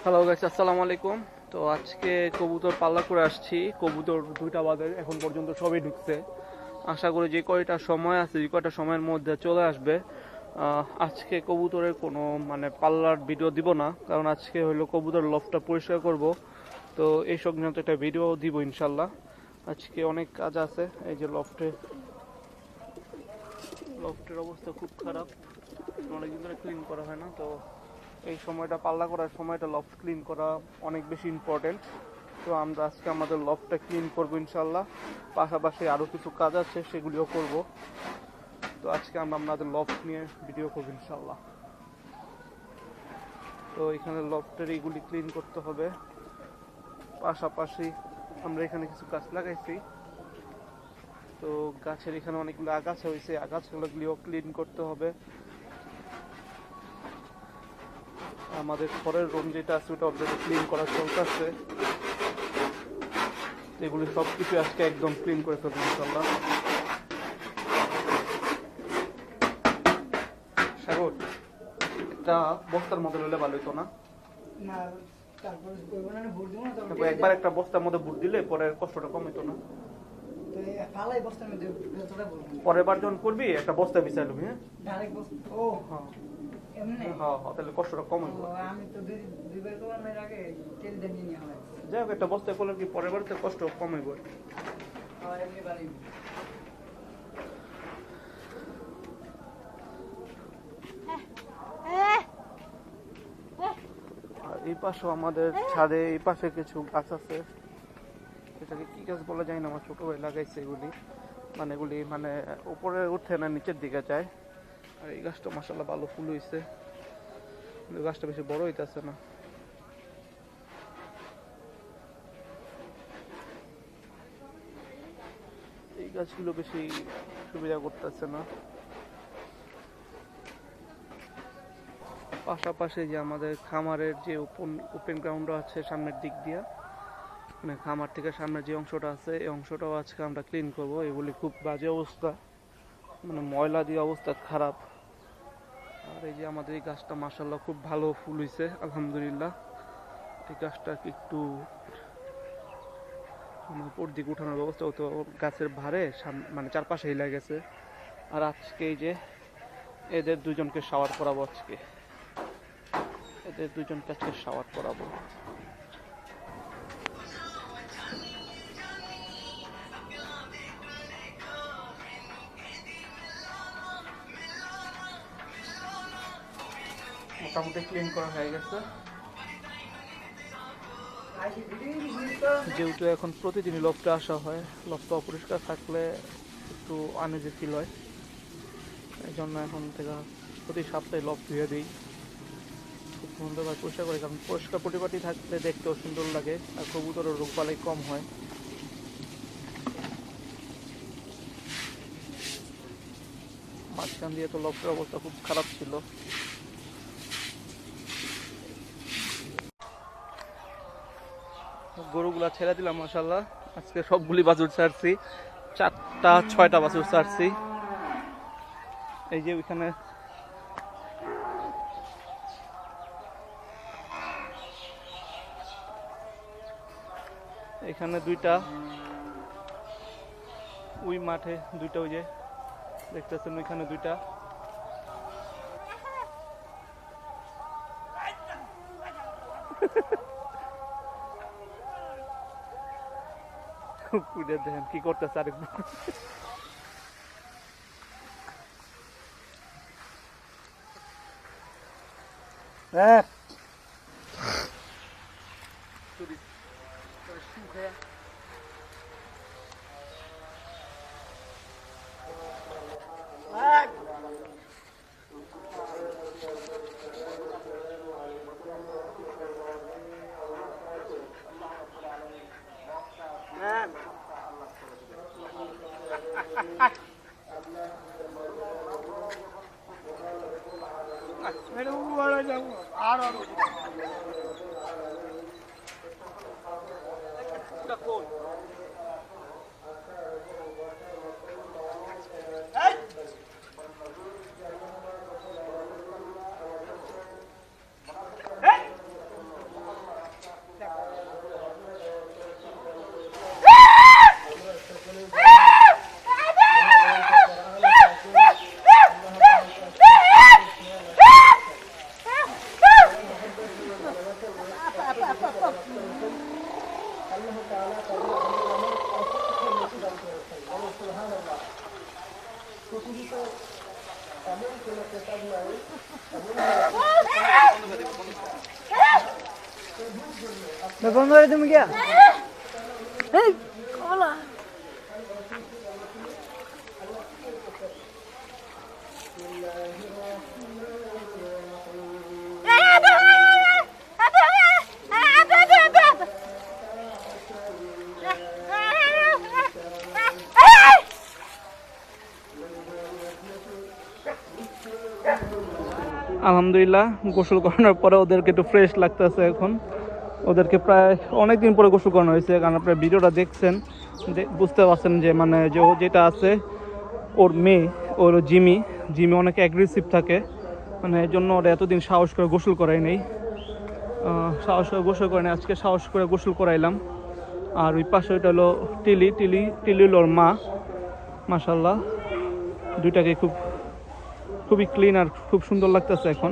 Hello guys, আসসালামু আলাইকুম। তো আজকে কবুতর পাল্লা করে আসছি। কবুতর 2টা বাজে, এখন পর্যন্ত সবই ঢুকছে। আশা করি যে কয়টা সময় আছে, যে কয়টা সময়ের মধ্যে চলে আসবে। আজকে কবুতরের কোনো পাল্লার ভিডিও দিব না, কারণ আজকে হলো কবুতর লফটটা পরিষ্কার করব। তো এই সংক্রান্ত একটা ভিডিও দিব ইনশাল্লাহ। আজকে অনেক কাজ আছে। এই যে লফটের অবস্থা খুব খারাপ, অনেকদিন ধরে ক্লিন করা হয় না। তো এই সময়টা পাল্লা করার সময়টা লফট ক্লিন করা অনেক বেশি ইম্পর্টেন্ট। তো আমরা আজকে আমাদের লফটটা ক্লিন করবো ইনশাল্লাহ। পাশাপাশি আরও কিছু কাজ আছে, সেগুলিও করব। তো আজকে আমরা আমাদের লফট নিয়ে ভিডিও করবো ইনশাল্লাহ। তো এখানে লফটের এইগুলি ক্লিন করতে হবে। পাশাপাশি আমরা এখানে কিছু গাছ লাগাইছি। তো গাছের এখানে অনেকগুলো আগাছা হয়েছে, আগাছাগুলিও ক্লিন করতে হবে। আমাদের ঘরের রুম যেটা আছে ওটা অলরেডি ক্লিন করা চলতেছে। এগুলি সব কিছু আজকে একদম ক্লিন করে ফেলবো ইনশাল্লাহ। সাগর, একটা বস্তার মধ্যে লইলে ভালো হইতো না? একবার একটা বস্তার মধ্যে বুট দিলে পরে কষ্টটা কম হইতো না? পরের বার যখন করবি একটা বস্তা বিছাই লবি। হ্যাঁ, তাহলে কষ্টটা কম হইব। যাই হোক, একটা বস্তায় করলে কি পরের বারতে কষ্ট কম হইব। আর এই পাশেও আমাদের ছাদে এই পাশে কিছু গাছ আছে। এটাকে কি গাছ বলা যায় না, আমার ছোট ভাই লাগাইছে এগুলি। এগুলি উপরে উঠে না, নিচের দিকে যায়। আর এই গাছটা মাশাআল্লাহ ভালো ফুল হয়েছে। গাছটা বেশি বড় হইতেছে না। এই গাছগুলো বেশি সুবিধা করতেছে না। পাশাপাশি যে আমাদের খামারের যে ওপেন গ্রাউন্ড আছে সামনের দিক দিয়া, খামার থেকে সামনের যে অংশটা আছে এই অংশটাও আজকে আমরা ক্লিন করব। এগুলি খুব বাজে অবস্থা, ময়লা দিয়ে অবস্থা খারাপ। আর এই যে আমাদের এই গাছটা মাশাআল্লাহ খুব ভালো ফুল হয়েছে আলহামদুলিল্লাহ। এই গাছটা একটু উপর দিকে উঠানোর ব্যবস্থা হতো, গাছের ভারে চারপাশে হিলা গেছে। আর আজকে এই যে এদের দুজনকে শাওয়ার করাবো, এদের দুজনকে আজকে শাওয়ার করাবো। মোটামুটি ক্লিন করা হয়ে গেছে। যেহেতু এখন প্রতিদিনই লফটে আসা হয়, লফটে অপরিষ্কার থাকলে একটু আনইজি ফিল হয়। এই জন্য এখন থেকে প্রতি সপ্তাহে লফট ধুয়ে দিই, খুব সুন্দরভাবে পরিষ্কার করি। কারণ পরিষ্কার পরিপাটি থাকলে দেখতেও সুন্দর লাগে, আর কবুতরের রোগবালাই কম হয়। মাঝখান দিয়ে তো লফটের অবস্থা খুব খারাপ ছিল। গরুগুলা ছেড়ে দিলাম মাশাআল্লাহ। আজকে সবগুলি বাছুর ছাড়ছি, 4টা 6টা বাছুর ছাড়ছি। এই যে ওইখানে এখানে 2টা, ওই মাঠে 2টা, ওই যে দেখতেছেন ওইখানে 2টা। দেখেন কি করতেছে আরেকবার। হ্যাঁ, বন্ধ করে তুমি গিয়া এই কলা আলহামদুলিল্লাহ গোসল করানোর পরে ওদেরকে একটু ফ্রেশ লাগতেছে এখন। ওদেরকে প্রায় অনেক দিন পরে গোসল করানো হয়েছে, কারণ আপনারা ভিডিওটা দেখছেন, বুঝতে পারছেন যে মানে যে ও যেটা আছে ওর মেয়ে, ওর জিমি অনেক অ্যাগ্রেসিভ থাকে, মানে এর জন্য ওরা এতদিন সাহস করে গোসল করাই নেই। সাহস করে গোসল করে নেই, আজকে সাহস করে গোসল করাইলাম। আর ওই পাশে ওইটা হলো টিলি হলো ওর মা। মাশাল্লাহ দুইটাকে খুবই ক্লিন আর খুব সুন্দর লাগতেছে এখন।